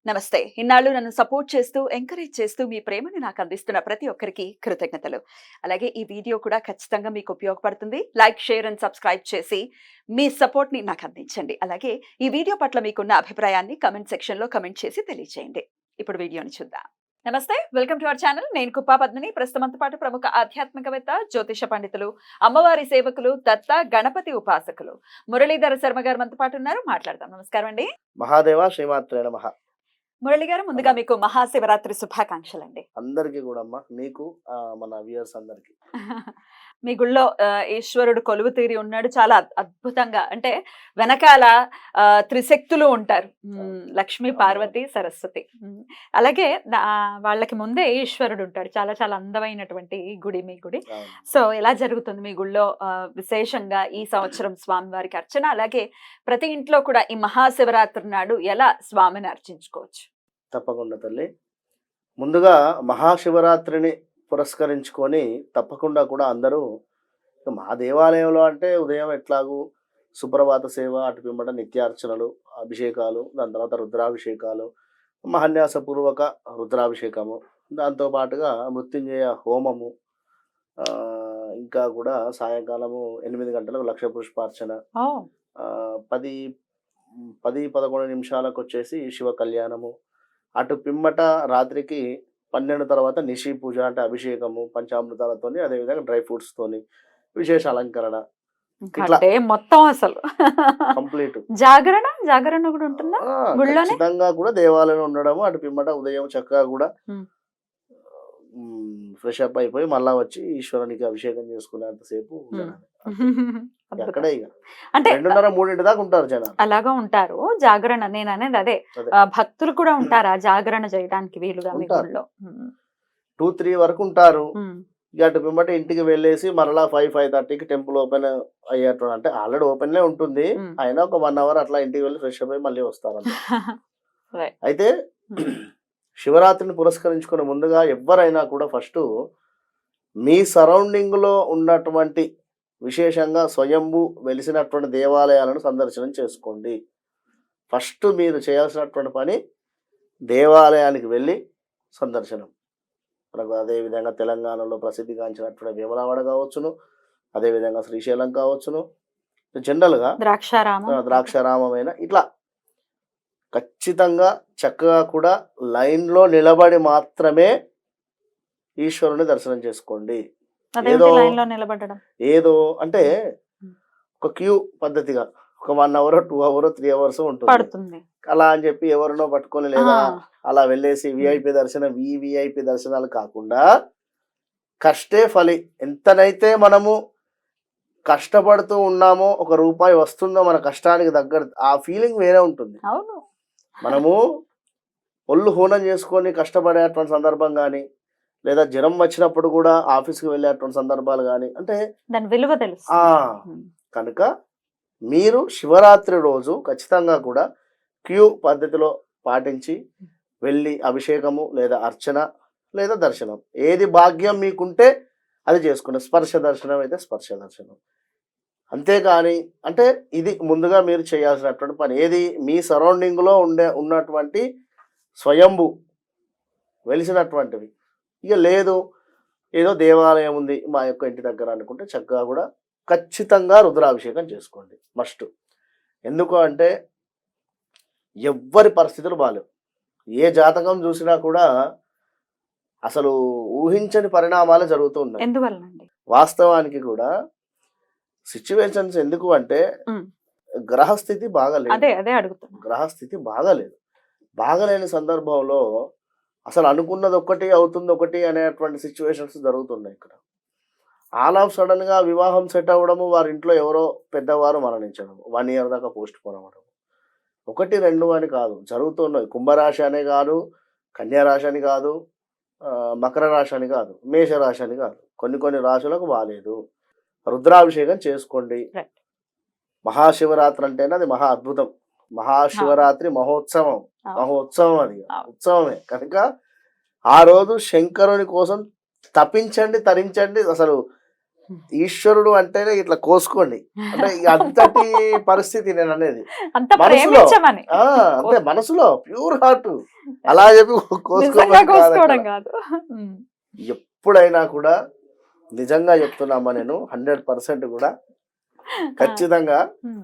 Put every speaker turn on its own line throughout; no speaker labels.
నమస్తే. ఇన్నాళ్ళు నన్ను సపోర్ట్ చేస్తూ, ఎంకరేజ్ చేస్తూ మీ ప్రేమని నాకు అందిస్తున్న ప్రతి ఒక్కరికి కృతజ్ఞతలు. అలాగే ఈ వీడియో కూడా ఖచ్చితంగా మీకు ఉపయోగపడుతుంది. లైక్, షేర్ అండ్ సబ్స్క్రైబ్ చేసి మీ సపోర్ట్‌ని నాకు అందించండి. అలాగే ఈ వీడియో పట్ల మీకున్న అభిప్రాయాన్ని కామెంట్ సెక్షన్‌లో కామెంట్ చేసి తెలియజేయండి. ఇప్పుడు వీడియోని చూద్దాం. నమస్తే. Welcome to our channel. నేను కుప్పా పద్మిని. ప్రస్తుతంతో పాటు ప్రముఖ ఆధ్యాత్మికవేత్త, జ్యోతిష పండితులు, అమ్మవారి సేవకులు, దత్త గణపతి ఉపాసకులు మురళీధర శర్మ గారు మనతో పాటు ఉన్నారు. మాట్లాడదాం. నమస్కారం అండి.
మహాదేవ శ్రీమాత్రే నమః.
మురళి గారు, ముందుగా మీకు మహాశివరాత్రి శుభాకాంక్షలండి.
అందరికీ కూడా అమ్మా, నీకు మన వ్యూయర్స్ అందరికి.
మీ గుళ్ళో ఈశ్వరుడు కొలువు తీరి ఉన్నాడు. చాలా అద్భుతంగా, అంటే వెనకాల త్రిశక్తులు ఉంటారు. లక్ష్మి, పార్వతి, సరస్వతి. అలాగే వాళ్ళకి ముందే ఈశ్వరుడు ఉంటాడు. చాలా చాలా అందమైనటువంటి గుడి మీ గుడి. సో ఎలా జరుగుతుంది మీ గుళ్ళో విశేషంగా ఈ సంవత్సరం స్వామివారికి అర్చన? అలాగే ప్రతి ఇంట్లో కూడా ఈ మహాశివరాత్రి నాడు ఎలా స్వామిని అర్చించుకోవచ్చు?
తప్పకుండా తల్లి. ముందుగా మహాశివరాత్రిని పురస్కరించుకొని తప్పకుండా కూడా అందరూ మా దేవాలయంలో అంటే ఉదయం ఎట్లాగూ సుప్రభాత సేవ, అటు పిమ్మట నిత్యార్చనలు, అభిషేకాలు, దాని తర్వాత రుద్రాభిషేకాలు, మహాన్యాసపూర్వక రుద్రాభిషేకము, దాంతోపాటుగా మృత్యుంజయ హోమము, ఇంకా కూడా సాయంకాలము 8 గంటలకు లక్ష పుష్పార్చన, 10-11 నిమిషాలకు వచ్చేసి శివ కళ్యాణము, అటు పిమ్మట రాత్రికి 12 తర్వాత నిశి పూజ అంటే అభిషేకము పంచామృతాలతోని, అదేవిధంగా డ్రై ఫ్రూట్స్ తోని విశేష అలంకరణ, ఇట్లా
మొత్తం అసలు
కంప్లీట్
జాగరణ కూడా ఉంటుందా?
ఖచ్చితంగా కూడా దేవాలయంలో ఉండడము. అటు పిమ్మట ఉదయం చక్కగా కూడా ఫ్రెష్ అప్ అయిపోయి మళ్ళా వచ్చి ఈశ్వరునికి అభిషేకం చేసుకునేంతసేపు అక్కడే ఇక అంటే 2:30-3 దాకా ఉంటారు జనాలు.
అలాగా ఉంటారు. జాగరణ నేను అనేది అదే, భక్తులు కూడా ఉంటారా జాగరణ చేయడానికి వీలుగా?
2-3 వరకు ఉంటారు. ఇక అటు పిమ్మట ఇంటికి వెళ్ళేసి మరలా 5-5:30కి టెంపుల్ ఓపెన్ అయ్యేట, అంటే ఆల్రెడీ ఓపెన్ ఉంటుంది, అయినా ఒక 1 అవర్ అట్లా ఇంటికి వెళ్ళి ఫ్రెష్ అప్ అయి మళ్ళీ వస్తారు. అయితే శివరాత్రిని పురస్కరించుకునే ముందుగా ఎవరైనా కూడా ఫస్ట్ మీ సరౌండింగ్ లో ఉన్నటువంటి విశేషంగా స్వయంభూ వెలిసినటువంటి దేవాలయాలను సందర్శనం చేసుకోండి. ఫస్ట్ మీరు చేయాల్సినటువంటి పని దేవాలయానికి వెళ్ళి సందర్శనం. మనకు అదేవిధంగా తెలంగాణలో ప్రసిద్ధిగాంచినటువంటి వేములవాడ కావచ్చును, అదేవిధంగా శ్రీశైలం కావచ్చును, జనరల్గా ద్రాక్షారామమైన ఇట్లా ఖచ్చితంగా చక్కగా కూడా లైన్లో నిలబడి మాత్రమే ఈశ్వరుని దర్శనం చేసుకోండి. ఏదో అంటే ఒక క్యూ పద్ధతిగా ఒక 1 అవర్ 2 అవర్ 3 అవర్స్ ఉంటుంది. అలా అని చెప్పి ఎవరినో పట్టుకొని లేదా అలా వెళ్ళేసి విఐపి దర్శనం, విఐపి దర్శనాలు కాకుండా కష్టే ఫలి, ఎంతనైతే మనము కష్టపడుతూ ఉన్నామో ఒక రూపాయి వస్తుందో మన కష్టానికి దగ్గర, ఆ ఫీలింగ్ వేరే ఉంటుంది. మనము ఒళ్ళు హూనం చేసుకొని కష్టపడేటువంటి సందర్భం కానీ, లేదా జ్వరం వచ్చినప్పుడు కూడా ఆఫీస్కి వెళ్ళేటువంటి సందర్భాలు కానీ, అంటే
దాని విలువ తెలుసు.
కనుక మీరు శివరాత్రి రోజు ఖచ్చితంగా కూడా క్యూ పద్ధతిలో పాటించి వెళ్ళి అభిషేకము లేదా అర్చన లేదా దర్శనం, ఏది భాగ్యం మీకుంటే అది చేసుకునే, స్పర్శ దర్శనం అయితే స్పర్శ దర్శనం. అంతేకాని అంటే ఇది ముందుగా మీరు చేయాల్సినటువంటి పని. ఏది మీ సరౌండింగ్లో ఉన్నటువంటి స్వయంభూ వెలిసినటువంటివి. ఇక లేదు ఏదో దేవాలయం ఉంది మా యొక్క ఇంటి దగ్గర అనుకుంటే చక్కగా కూడా ఖచ్చితంగా రుద్రాభిషేకం చేసుకోండి మస్ట్. ఎందుకు అంటే ఎవ్వరి పరిస్థితులు బాలేవు. ఏ జాతకం చూసినా కూడా అసలు ఊహించని పరిణామాలు జరుగుతూ ఉన్నాయి.
ఎందువల్లండి? వాస్తవానికి
కూడా సిచ్యువేషన్స్ ఎందుకు అంటే గ్రహస్థితి బాగాలేదు. గ్రహస్థితి బాగాలేదు. బాగలేని సందర్భంలో అసలు అనుకున్నది ఒకటి అవుతుంది ఒకటి అనేటువంటి సిచ్యువేషన్స్ జరుగుతున్నాయి. ఇక్కడ ఆల్ ఆఫ్ సడన్ గా వివాహం సెట్ అవ్వడము, వారి ఇంట్లో ఎవరో పెద్దవారు మరణించడం, 1 ఇయర్ దాకా పోస్ట్ పోన్ అవ్వడం, 1-2 అని కాదు జరుగుతున్నాయి. కుంభరాశి అనే కాదు, కన్యారాశి అని కాదు, మకర రాశి అని కాదు, మేషరాశి అని కాదు, కొన్ని రాశులకు బాగాలేదు. రుద్రాభిషేకం చేసుకోండి. మహాశివరాత్రి అంటేనే అది మహా అద్భుతం. మహాశివరాత్రి మహోత్సవం అది ఉత్సవమే. కనుక ఆ రోజు శంకరుని కోసం తపించండి, తరించండి. అసలు ఈశ్వరుడు అంటేనే ఇట్లా కోసుకోండి అంటే ఇక అంతటి పరిస్థితి నేను అనేది
అంత
మనసులో
ప్రేమించమని
అంటే మనసులో ప్యూర్ హార్ట్ అలా చెప్పి
నిజంగా
కోసుకోవడం కాదు
కోసుకోవడం
అక్కడ.
కాదు. ఉమ్.
ఎప్పుడైనా కూడా నిజంగా చెప్తున్నామా నేను 100% కూడా ఖచ్చితంగా
ఉమ్.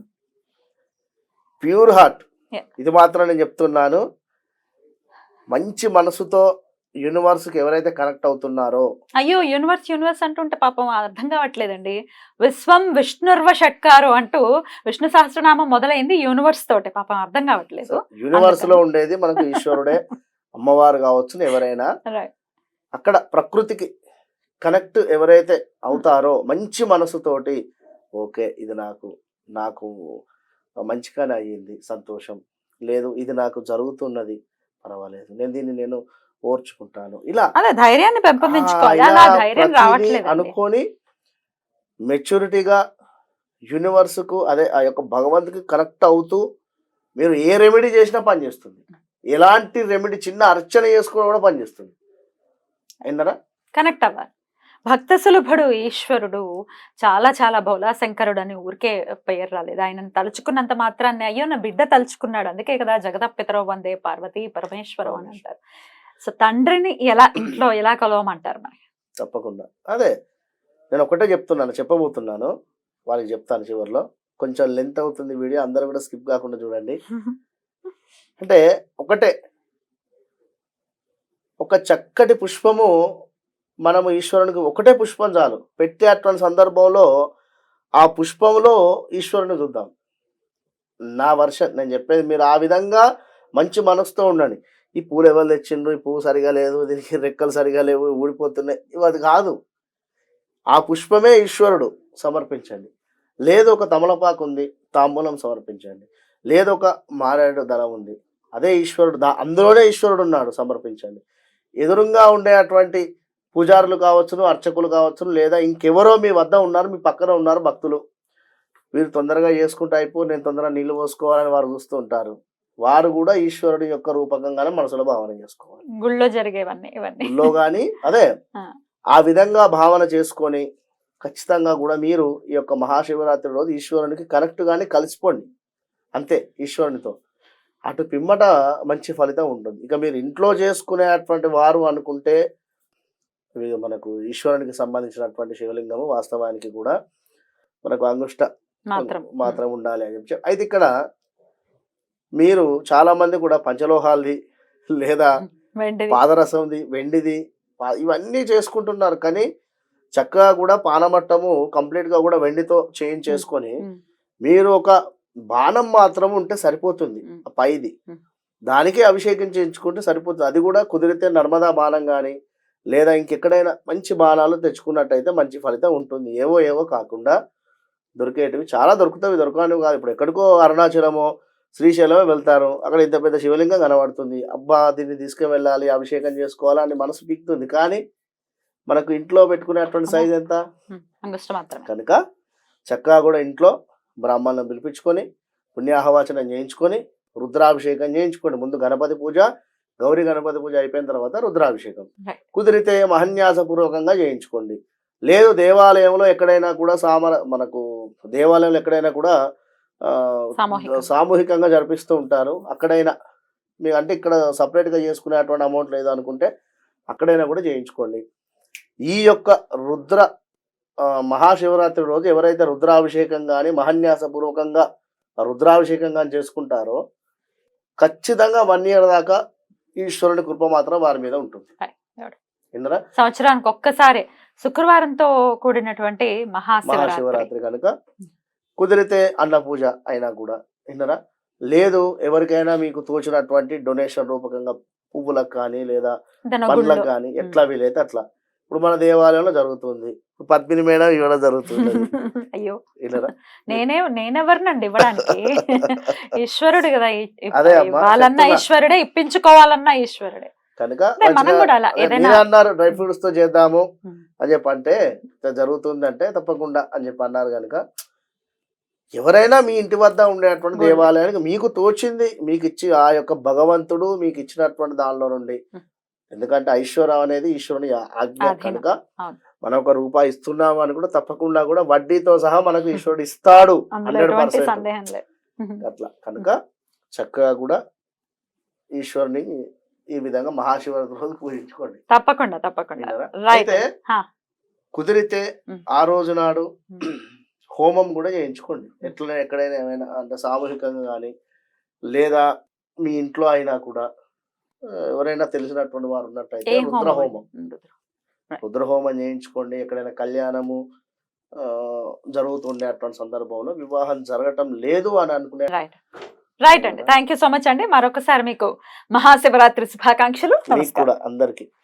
Pure heart
Yeah.
ఇది మాత్రం నేను చెప్తున్నాను. మంచి మనసుతో యూనివర్స్ కి ఎవరైతే కనెక్ట్ అవుతున్నారో
అయ్యో యూనివర్స్ అంటుంటే పాపం అర్థం కావట్లేదండి. విశ్వం విష్ణుర్వ షట్కారు అంటూ విష్ణు సహస్రనామం మొదలైంది యూనివర్స్ తోటే, పాపం అర్థం కావట్లేదు.
యూనివర్స్ లో ఉండేది మనకు ఈశ్వరుడే, అమ్మవారు కావచ్చు ఎవరైనా.
Right.
అక్కడ ప్రకృతికి కనెక్ట్ ఎవరైతే అవుతారో మంచి మనసుతోటి ఓకే ఇది నాకు మంచిగానే అయ్యింది సంతోషం, లేదు ఇది నాకు జరుగుతున్నది పర్వాలేదు నేను ఓర్చుకుంటాను, ఇలా
అదే ధైర్యాన్ని పెంపొందించుకోవాలి.
ఇలా
అలా ధైర్యం
ప్రతిదీ
రావట్లేదు
అనుకొని మెచ్యూరిటీగా యూనివర్స్ కు అదే ఆ యొక్క భగవంతుకి కనెక్ట్ అవుతూ మీరు ఏ రెమెడీ చేసినా పనిచేస్తుంది. ఎలాంటి రెమెడీ చిన్న అర్చన చేసుకోవడం కూడా పనిచేస్తుంది. అయినరా
కనెక్ట్ అవ్వాలి. భక్త సులభుడు ఈశ్వరుడు, చాలా చాలా భోలా శంకరుడు అని ఊరికే పేరు రాలేదు. ఆయనను తలుచుకున్నంత మాత్రాన్ని అయ్యో నా బిడ్డ తలుచుకున్నాడు, అందుకే కదా జగదపితరో వందే పార్వతీ పరమేశ్వరం అని అంటారు. సో తండ్రిని ఇంట్లో ఎలా కలవమంటారు మరి?
తప్పకుండా అదే నేను ఒకటే చెప్పబోతున్నాను, వాళ్ళకి చెప్తాను చివరిలో. కొంచెం లెంత్ అవుతుంది వీడియో, అందరూ కూడా స్కిప్ కాకుండా చూడండి. అంటే ఒకటే, ఒక చక్కటి పుష్పము మనము ఈశ్వరునికి ఒకటే పుష్పం చాలు పెట్టే అటువంటి సందర్భంలో ఆ పుష్పంలో ఈశ్వరుని చూద్దాం. నా వర్షన్ నేను చెప్పేది మీరు ఆ విధంగా మంచి మనసుతో ఉండండి. ఈ పూలు ఎవరు తెచ్చిండ్రు, ఈ పువ్వు సరిగా లేదు, దీనికి రెక్కలు సరిగా లేవు, ఊడిపోతున్నాయి, ఇవి కాదు. ఆ పుష్పమే ఈశ్వరుడు సమర్పించండి. లేదు ఒక తమలపాకు ఉంది, తాంబూలం సమర్పించండి. లేదు ఒక మారేడు దళం ఉంది, అదే ఈశ్వరుడు, అందులోనే ఈశ్వరుడు ఉన్నాడు, సమర్పించండి. ఎదురుగా ఉండే అటువంటి పూజారులు కావచ్చును, అర్చకులు కావచ్చును, లేదా ఇంకెవరో మీ వద్ద ఉన్నారు, మీ పక్కన ఉన్నారు భక్తులు, వీరు తొందరగా చేసుకుంటూ అయిపో నేను తొందరగా నీళ్లు పోసుకోవాలని వారు చూస్తూ ఉంటారు. వారు కూడా ఈశ్వరుడి యొక్క రూపకంగానే మనసులో భావన చేసుకోవాలి.
గుళ్ళో జరిగేవన్నీ ఇవన్నీ
గుళ్ళో కానీ అదే ఆ విధంగా భావన చేసుకొని ఖచ్చితంగా కూడా మీరు ఈ యొక్క మహాశివరాత్రి రోజు ఈశ్వరునికి కనెక్ట్ గాని కలిసిపోండి అంతే ఈశ్వరునితో. అటు పిమ్మట మంచి ఫలితం ఉంటుంది. ఇక మీరు ఇంట్లో చేసుకునేటువంటి వారు అనుకుంటే మనకు ఈశ్వరునికి సంబంధించినటువంటి శివలింగము వాస్తవానికి కూడా మనకు అంగుష్ట మాత్రం ఉండాలి అని చెప్పి. అయితే ఇక్కడ మీరు చాలా మంది కూడా పంచలోహాలది లేదా పాదరసంది, వెండిది, ఇవన్నీ చేసుకుంటున్నారు. కానీ చక్కగా కూడా పానమట్టము కంప్లీట్ గా కూడా వెండితో చేసుకొని మీరు ఒక బాణం మాత్రం ఉంటే సరిపోతుంది, పైది దానికే అభిషేకం చేయించుకుంటే సరిపోతుంది. అది కూడా కుదిరితే నర్మదా బాణం కానీ లేదా ఇంకెక్కడైనా మంచి బాణాలు తెచ్చుకున్నట్టయితే మంచి ఫలితం ఉంటుంది. ఏవో కాకుండా దొరికేటివి చాలా దొరకనివి కాదు. ఇప్పుడు ఎక్కడికో అరుణాచలమో శ్రీశైలమో వెళ్తారు, అక్కడ ఇంత పెద్ద శివలింగం కనబడుతుంది, అబ్బా దీన్ని తీసుకువెళ్ళాలి, అభిషేకం చేసుకోవాలా అని మనసు పీకుతుంది. కానీ మనకు ఇంట్లో పెట్టుకునేటువంటి సైజ్ ఎంత కనుక చక్కగా కూడా ఇంట్లో బ్రాహ్మణులను పిలిపించుకొని పుణ్యాహవాచనం చేయించుకొని రుద్రాభిషేకం చేయించుకోండి. ముందు గణపతి పూజ, గౌరీ గణపతి పూజ అయిపోయిన తర్వాత రుద్రాభిషేకం, కుదిరితే మహన్యాసపూర్వకంగా చేయించుకోండి. లేదు దేవాలయంలో ఎక్కడైనా కూడా మనకు దేవాలయంలో ఎక్కడైనా కూడా సామూహికంగా జరిపిస్తూ ఉంటారు, అక్కడైనా మీకు అంటే ఇక్కడ సపరేట్గా చేసుకునేటువంటి అమౌంట్ లేదు అనుకుంటే అక్కడైనా కూడా చేయించుకోండి. ఈ యొక్క మహాశివరాత్రి రోజు ఎవరైతే రుద్రాభిషేకం కానీ మహన్యాసపూర్వకంగా రుద్రాభిషేకం కానీ చేసుకుంటారో ఖచ్చితంగా 1 year దాకా ఈశ్వరుని కృప మాత్రం వారి మీద ఉంటుంది.
సంవత్సరానికి ఒక్కసారి శుక్రవారంతో కూడినటువంటి
మహాశివరాత్రి కనుక కుదిరితే అన్న పూజ అయినా కూడా విన్నరా. లేదు ఎవరికైనా మీకు తోచినటువంటి డొనేషన్ రూపకంగా పువ్వులకు కానీ లేదా పండ్లకు కానీ ఎట్లా వీలైతే అట్లా. ఇప్పుడు మన దేవాలయంలో జరుగుతుంది, పద్మిని మేడం ఇవ్వడం జరుగుతుంది.
అయ్యో నేనెవరినండి ఇవ్వడానికి, ఈశ్వరుడు కదా,
అదే
వాళ్ళన్నా ఈశ్వరుడే, ఇప్పించుకోవాలన్నా ఈశ్వరుడే
కనుక అన్నారు డ్రై ఫ్రూట్స్ తో చేద్దాము అని చెప్పి అంటే జరుగుతుంది అంటే తప్పకుండా అని చెప్పి అన్నారు. కనుక ఎవరైనా మీ ఇంటి వద్ద ఉండేటువంటి దేవాలయానికి మీకు తోచింది మీకు ఇచ్చి ఆ యొక్క భగవంతుడు మీకు ఇచ్చినటువంటి దానిలో నుండి, ఎందుకంటే ఐశ్వర్యం అనేది ఈశ్వరుని ఆజ్ఞ కనుక మనం ₹1 ఇస్తున్నాము అని కూడా తప్పకుండా కూడా వడ్డీతో సహా మనకు ఈశ్వరుడు ఇస్తాడు
అందులో ఎటువంటి
100%.
సందేహం లేదు.
అట్లా కనుక చక్కగా కూడా ఈశ్వరుని ఈ విధంగా మహాశివరాత్రి రోజు పూజించుకోండి.
తప్పకుండా తప్పకుండా.
విన్నారా?
రైట్.
అయితే
హా.
కుదిరితే
ఉమ్.
ఆ రోజు నాడు
ఉమ్.
హోమం కూడా చేయించుకోండి. ఎట్లా ఎక్కడైనా ఏమైనా అంటే సామూహికంగా కానీ లేదా మీ ఇంట్లో అయినా కూడా ఎవరైనా తెలిసినటువంటి వారు ఉన్నట్టయితే
ఏం హోమం
రుద్రహోమం
అండి?
రుద్రహోమం చేయించుకోండి. ఎక్కడైనా కళ్యాణము జరుగుతుండే అటువంటి సందర్భంలో వివాహం జరగటం లేదు అని అనుకునే
రైట్ రైట్ అండి. థ్యాంక్ యూ సో మచ్ అండి. మరొకసారి మీకు మహాశివరాత్రి శుభాకాంక్షలు.
మీకు
నమస్కారం.
కూడా అందరికి